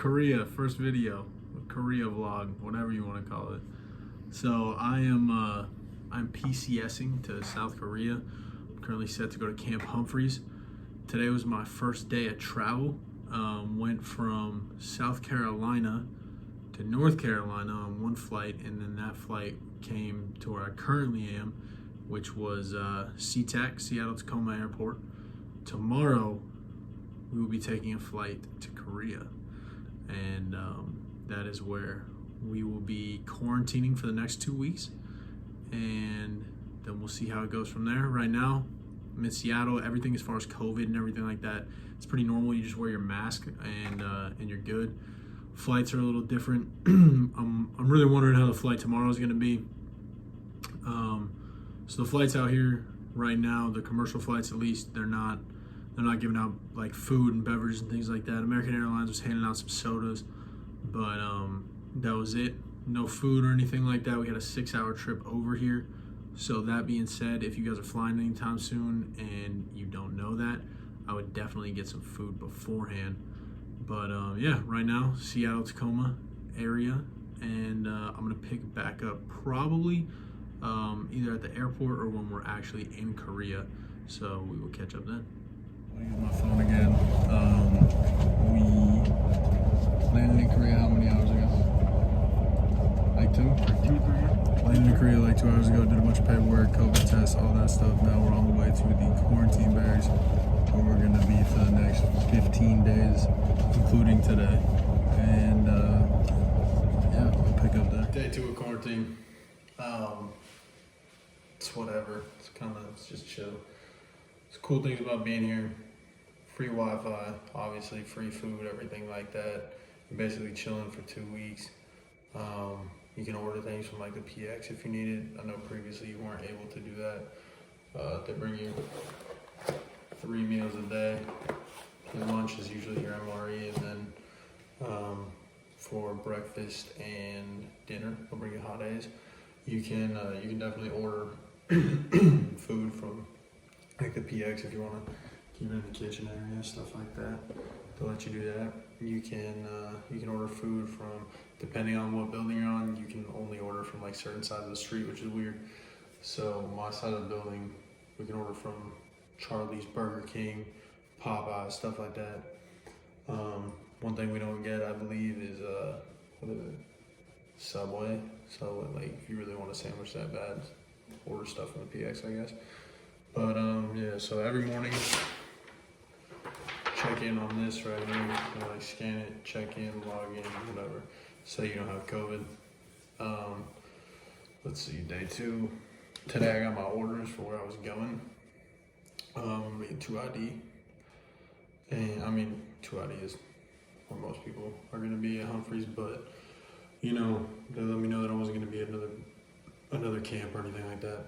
Korea, first video, Korea vlog, whatever you want to call it. So I'm PCSing to South Korea. I'm currently set to go to Camp Humphreys. Today was my first day of travel. Went from South Carolina to North Carolina on one flight, and then that flight came to where I currently am, which was SeaTac, Seattle Tacoma Airport. Tomorrow, we will be taking a flight to Korea, and that is where we will be quarantining for the next 2 weeks, and then we'll see how it goes from there. Right now, I'm in Seattle. Everything as far as COVID and everything like that, it's pretty normal. You just wear your mask and you're good. Flights are a little different. I'm really wondering how the flight tomorrow is going to be. So the flights out here right now, the commercial flights at least, they're not giving out like food and beverages and things like that. American Airlines was handing out some sodas, but that was it. No food or anything like that. We had a 6-hour trip over here. So that being said, if you guys are flying anytime soon and you don't know that, I would definitely get some food beforehand. But yeah, right now, Seattle Tacoma area, and I'm gonna pick back up probably either at the airport or when we're actually in Korea. So we will catch up then. I'll use my phone again. We landed in Korea how many hours ago? Like 2? 3. Landed in Korea like 2 hours ago, did a bunch of paperwork, COVID tests, all that stuff. Now we're on the way to the quarantine barracks where we're gonna be for the next 15 days, including today. And yeah, we'll pick up there. Day 2 of quarantine. It's whatever. It's just chill. It's cool things about being here. Free Wi-Fi, obviously free food, everything like that. You're basically chilling for 2 weeks. You can order things from like the PX if you need it. I know previously you weren't able to do that. They bring you 3 meals a day. Your lunch is usually your MRE, and then for breakfast and dinner, they'll bring you hot A's. You can definitely order food from like the PX if you want to keep it in the kitchen area, stuff like that. They'll let you do that. You can order food from, depending on what building you're on, you can only order from like certain sides of the street, which is weird. So my side of the building, we can order from Charlie's, Burger King, Popeyes, stuff like that. One thing we don't get, I believe, is what is it? Subway. So like, if you really want a sandwich that bad, order stuff from the PX, I guess. But yeah, so every morning, check in on this right here. You like scan it, check in, log in, whatever. So you don't have COVID. Let's see, day 2. Today I got my orders for where I was going. I'm gonna get 2 ID. And I mean, 2 ID is where most people are gonna be at Humphreys, but you know, they let me know that I wasn't gonna be at another camp or anything like that.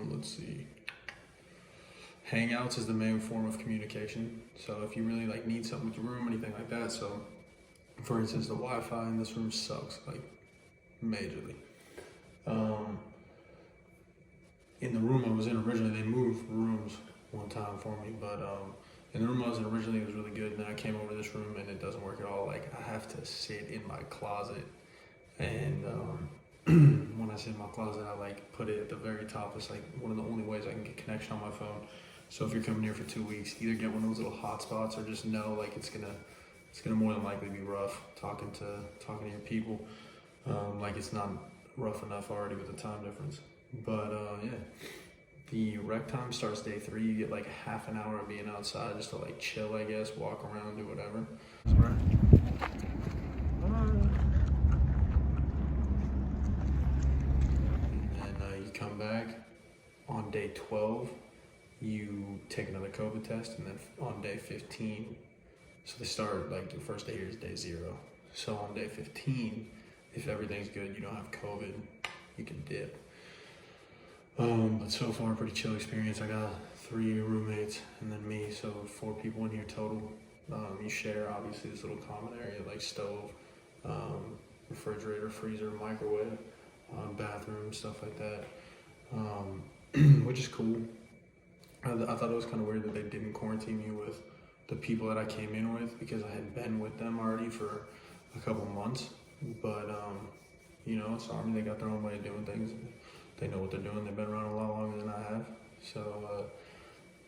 Let's see. Hangouts is the main form of communication. So if you really like need something with your room, anything like that. So for instance, the Wi-Fi in this room sucks, like majorly. In the room I was in originally, they moved rooms one time for me, but in the room I was in originally, it was really good. And then I came over to this room and it doesn't work at all. Like, I have to sit in my closet, and when I sit in my closet, I like put it at the very top. It's like one of the only ways I can get connection on my phone. So if you're coming here for 2 weeks, either get one of those little hotspots, or just know like it's gonna more than likely be rough talking to your people. Like, it's not rough enough already with the time difference. But yeah, the rec time starts day 3. You get like half an hour of being outside just to like chill, I guess, walk around, do whatever. And then you come back on day 12. You take another COVID test, and then on day 15, so they start like the first day here is day 0. So on day 15, if everything's good, you don't have COVID, you can dip. But so far, pretty chill experience. I got 3 roommates and then me, so 4 people in here total. You share obviously this little common area like stove, refrigerator, freezer, microwave, bathroom, stuff like that, which is cool. I thought it was kind of weird that they didn't quarantine me with the people that I came in with, because I had been with them already for a couple months. But you know, it's Army, they got their own way of doing things. They know what they're doing. They've been around a lot longer than I have. So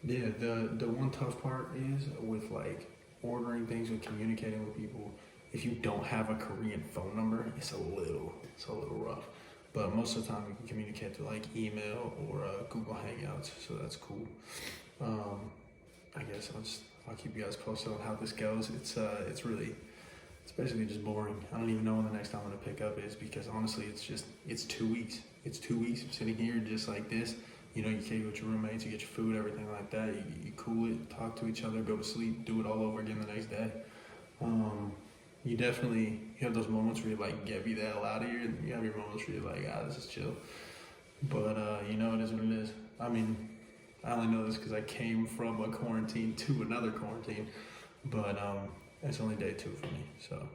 yeah, the one tough part is with like ordering things and communicating with people. If you don't have a Korean phone number, it's a little rough. But most of the time, we can communicate through like email or Google Hangouts, so that's cool. I guess I'll keep you guys posted on how this goes. It's basically just boring. I don't even know when the next time I'm gonna pick up is, because honestly, it's 2 weeks. It's 2 weeks of sitting here just like this. You know, you cave with your roommates, you get your food, everything like that. You cool it, talk to each other, go to sleep, do it all over again the next day. You have those moments where you like get me the hell out of here, and you have your moments where you're like, this is chill. But you know, it is what it is. I mean, I only know this because I came from a quarantine to another quarantine, but it's only day 2 for me, so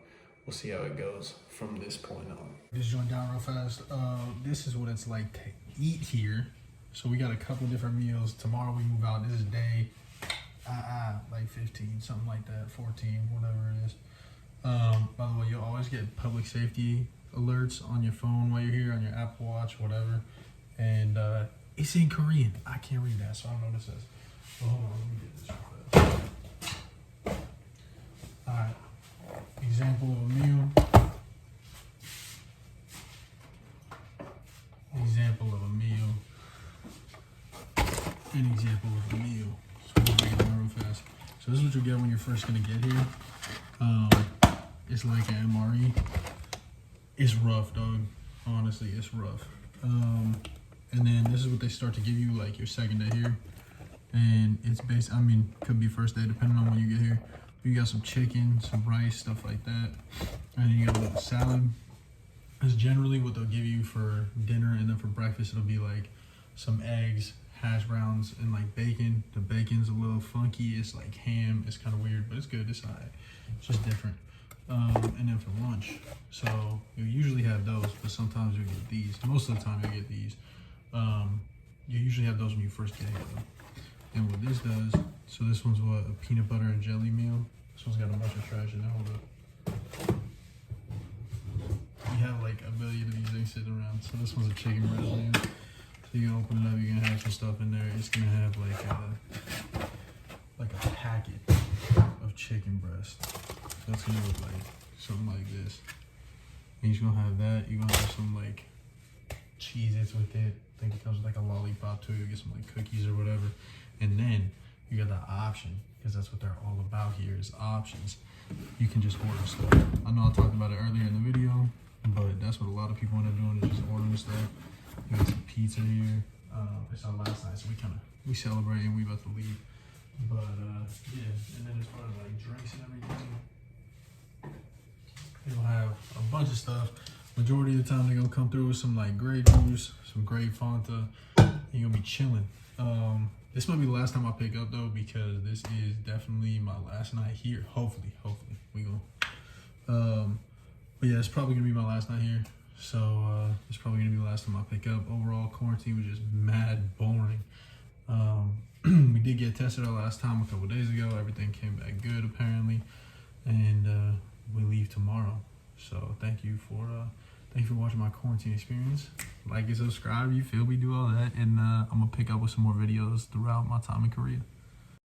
we'll see how it goes from this point on. Just join down real fast. This is what it's like to eat here. So we got a couple different meals. Tomorrow we move out. This is day like 15, something like that, 14, whatever it is. By the way, you'll always get public safety alerts on your phone while you're here, on your Apple Watch, whatever. And it's in Korean. I can't read that, so I don't know what it says. Well, hold on, let me get this real fast. Alright, example of a meal. Example of a meal. An example of a meal. So we'll break it down real fast. So this is what you get when you're first gonna get here. It's like an MRE. It's rough, dog. Honestly, it's rough. And then this is what they start to give you like your second day here. And it's based, I mean, could be first day depending on when you get here. But you got some chicken, some rice, stuff like that. And then you got a little salad. That's generally what they'll give you for dinner, and then for breakfast it'll be like some eggs, hash browns, and like bacon. The bacon's a little funky. It's like ham. It's kind of weird, but it's good. It's alright. It's just different. And then for lunch, so you usually have those, but sometimes you'll get these. Most of the time you'll get these. You usually have those when you first get here though. And what this does, so this one's what, a peanut butter and jelly meal. This one's got a bunch of trash in it. Hold up. You have like a billion of these things sitting around. So this one's a chicken breast meal. So you can open it up, you're gonna have some stuff in there. It's gonna have like a packet of chicken breast. So it's gonna look like something like this. And you're gonna have that. You're gonna have some like Cheez-Its with it. I think it comes with like a lollipop too. You get some like cookies or whatever. And then you got the option, because that's what they're all about here, is options. You can just order stuff. I know I talked about it earlier in the video, but that's what a lot of people end up doing, is just ordering stuff. We got some pizza here. It's our last night, so we celebrate and we about to leave. But yeah, and then as far as like drinks and everything, you'll have a bunch of stuff. Majority of the time they're gonna come through with some like grape juice, some grape Fanta. You're gonna be chilling. This might be the last time I pick up though, because this is definitely my last night here. Hopefully we go. But yeah, it's probably gonna be my last night here. So it's probably gonna be the last time I pick up. Overall, quarantine was just mad boring. We did get tested our last time a couple days ago. Everything came back good apparently, and we leave tomorrow. So thank you for watching my quarantine experience. Like and subscribe, you feel me, do all that, and I'm gonna pick up with some more videos throughout my time in Korea.